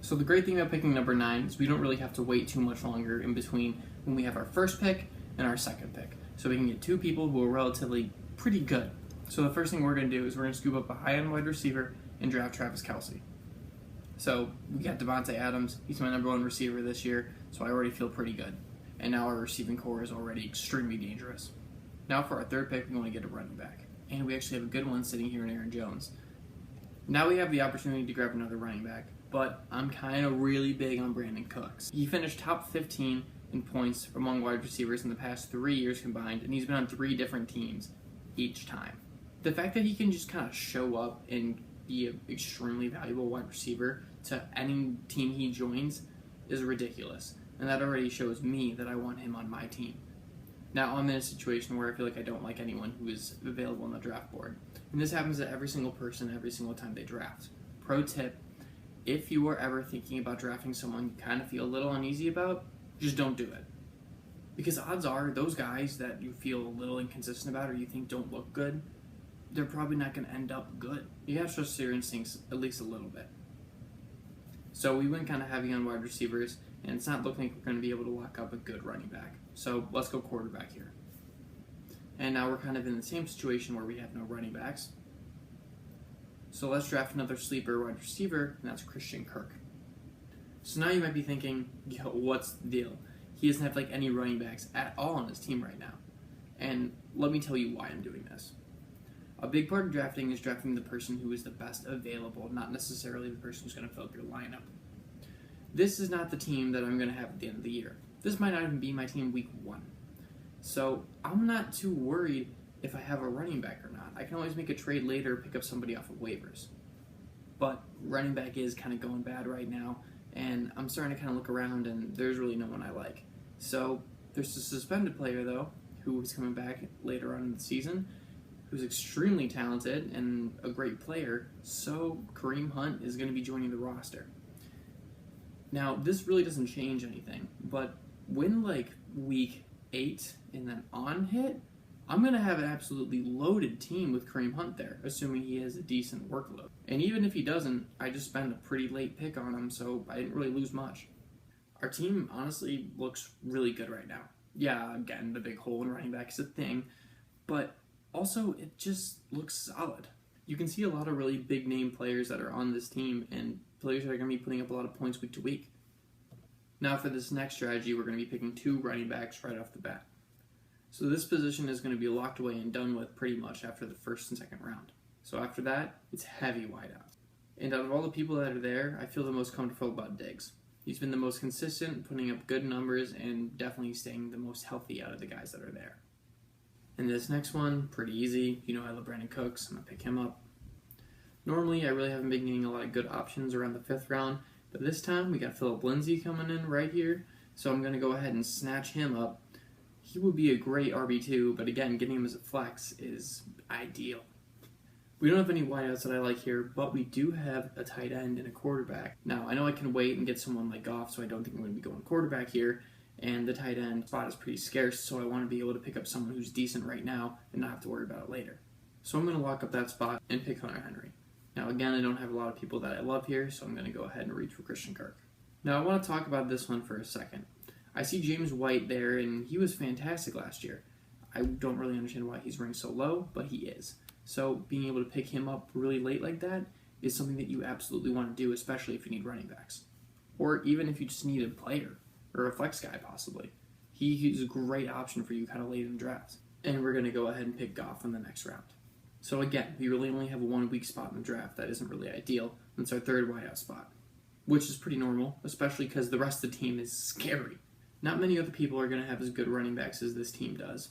So the great thing about picking number 9 is we don't really have to wait too much longer in between when we have our first pick and our second pick. So we can get two people who are relatively pretty good. So the first thing we're going to do is we're going to scoop up a high-end wide receiver and draft Travis Kelce. So we got Davante Adams. He's my number 1 receiver this year, so I already feel pretty good. And now our receiving core is already extremely dangerous. Now for our third pick, we want to get a running back. And we actually have a good one sitting here in Aaron Jones. Now we have the opportunity to grab another running back, but I'm kind of really big on Brandin Cooks. He finished top 15 in points among wide receivers in the past 3 years combined, and he's been on 3 different teams each time. The fact that he can just kind of show up and be an extremely valuable wide receiver to any team he joins is ridiculous, and that already shows me that I want him on my team. Now I'm in a situation where I feel like I don't like anyone who is available on the draft board, and this happens to every single person every single time they draft. Pro tip, if you are ever thinking about drafting someone you kind of feel a little uneasy about, just don't do it. Because odds are those guys that you feel a little inconsistent about or you think don't look good, they're probably not going to end up good. You have to trust your instincts at least a little bit. So we went kind of heavy on wide receivers, and it's not looking like we're going to be able to lock up a good running back. So let's go quarterback here. And now we're kind of in the same situation where we have no running backs. So let's draft another sleeper wide receiver, and that's Christian Kirk. So now you might be thinking, yo, what's the deal? He doesn't have like any running backs at all on his team right now. And let me tell you why I'm doing this. A big part of drafting is drafting the person who is the best available, not necessarily the person who's going to fill up your lineup. This is not the team that I'm going to have at the end of the year. This might not even be my team week 1. So I'm not too worried if I have a running back or not. I can always make a trade later, pick up somebody off of waivers. But running back is kind of going bad right now, and I'm starting to kind of look around, and there's really no one I like. So there's a suspended player, though, who is coming back later on in the season, who's extremely talented and a great player, so Kareem Hunt is going to be joining the roster. Now, this really doesn't change anything, but when, like, week 8 and then on hit, I'm going to have an absolutely loaded team with Kareem Hunt there, assuming he has a decent workload. And even if he doesn't, I just spent a pretty late pick on him, so I didn't really lose much. Our team, honestly, looks really good right now. Yeah, again, the big hole in running back is a thing, but also it just looks solid. You can see a lot of really big-name players that are on this team, and players that are going to be putting up a lot of points week to week. Now for this next strategy, we're going to be picking 2 running backs right off the bat. So this position is going to be locked away and done with pretty much after the first and second round. So after that, it's heavy wideout. And out of all the people that are there, I feel the most comfortable about Diggs. He's been the most consistent, putting up good numbers, and definitely staying the most healthy out of the guys that are there. And this next one, pretty easy. You know I love Brandin Cooks. I'm going to pick him up. Normally, I really haven't been getting a lot of good options around the 5th round, but this time we got Phillip Lindsay coming in right here, so I'm going to go ahead and snatch him up. He would be a great RB2, but again, getting him as a flex is ideal. We don't have any wideouts that I like here, but we do have a tight end and a quarterback. Now, I know I can wait and get someone like Goff, so I don't think I'm going to be going quarterback here, and the tight end spot is pretty scarce, so I want to be able to pick up someone who's decent right now and not have to worry about it later. So I'm going to lock up that spot and pick Hunter Henry. Now, again, I don't have a lot of people that I love here, so I'm going to go ahead and reach for Christian Kirk. Now, I want to talk about this one for a second. I see James White there, and he was fantastic last year. I don't really understand why he's ranked so low, but he is. So being able to pick him up really late like that is something that you absolutely want to do, especially if you need running backs. Or even if you just need a player, or a flex guy possibly. He's a great option for you kind of late in the draft. And we're going to go ahead and pick Goff in the next round. So again, we really only have a 1 weak spot in the draft. That isn't really ideal. That's our 3rd wideout spot, which is pretty normal, especially because the rest of the team is scary. Not many other people are going to have as good running backs as this team does.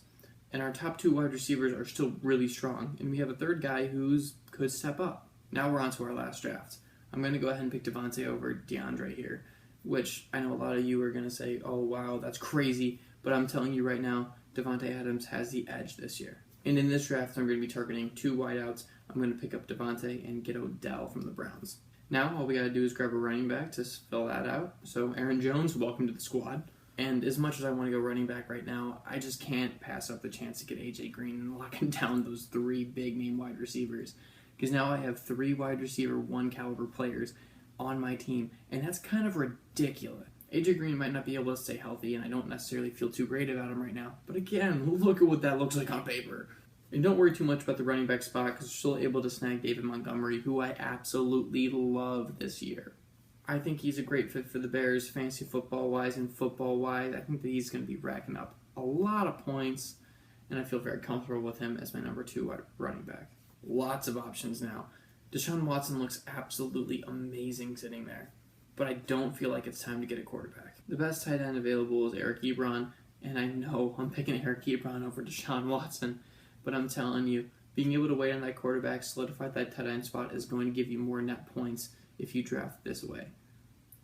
And our top 2 wide receivers are still really strong. And we have a 3rd guy who could step up. Now we're on to our last draft. I'm going to go ahead and pick Davante over DeAndre here, which I know a lot of you are going to say, oh wow, that's crazy. But I'm telling you right now, Davante Adams has the edge this year. And in this draft, I'm going to be targeting 2 wideouts. I'm going to pick up Davante and get Odell from the Browns. Now, all we got to do is grab a running back to fill that out. So Aaron Jones, welcome to the squad. And as much as I want to go running back right now, I just can't pass up the chance to get A.J. Green and locking down those 3 big-name wide receivers. Because now I have 3 wide receiver 1 caliber players on my team, and that's kind of ridiculous. AJ Green might not be able to stay healthy, and I don't necessarily feel too great about him right now. But again, look at what that looks like on paper. And don't worry too much about the running back spot because we're still able to snag David Montgomery, who I absolutely love this year. I think he's a great fit for the Bears, fantasy football-wise and football-wise. I think that he's going to be racking up a lot of points, and I feel very comfortable with him as my number 2 running back. Lots of options now. Deshaun Watson looks absolutely amazing sitting there, but I don't feel like it's time to get a quarterback. The best tight end available is Eric Ebron, and I know I'm picking Eric Ebron over Deshaun Watson, but I'm telling you, being able to wait on that quarterback, solidify that tight end spot is going to give you more net points if you draft this way,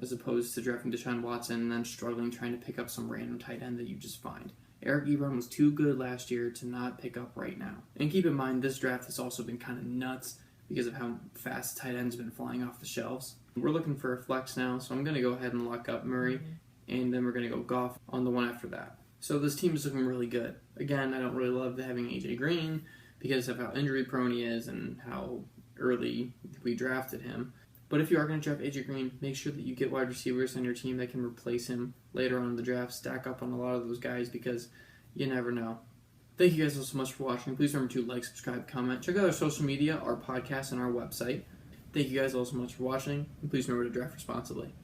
as opposed to drafting Deshaun Watson and then struggling trying to pick up some random tight end that you just find. Eric Ebron was too good last year to not pick up right now. And keep in mind, this draft has also been kind of nuts because of how fast tight ends have been flying off the shelves. We're looking for a flex now, so I'm going to go ahead and lock up Murray, and then we're going to go Goff on the one after that. So this team is looking really good. Again, I don't really love having AJ Green because of how injury prone he is and how early we drafted him. But if you are going to draft AJ Green, make sure that you get wide receivers on your team that can replace him later on in the draft. Stack up on a lot of those guys because you never know. Thank you guys all so much for watching. Please remember to like, subscribe, comment. Check out our social media, our podcast, and our website. Thank you guys all so much for watching. And please remember to draft responsibly.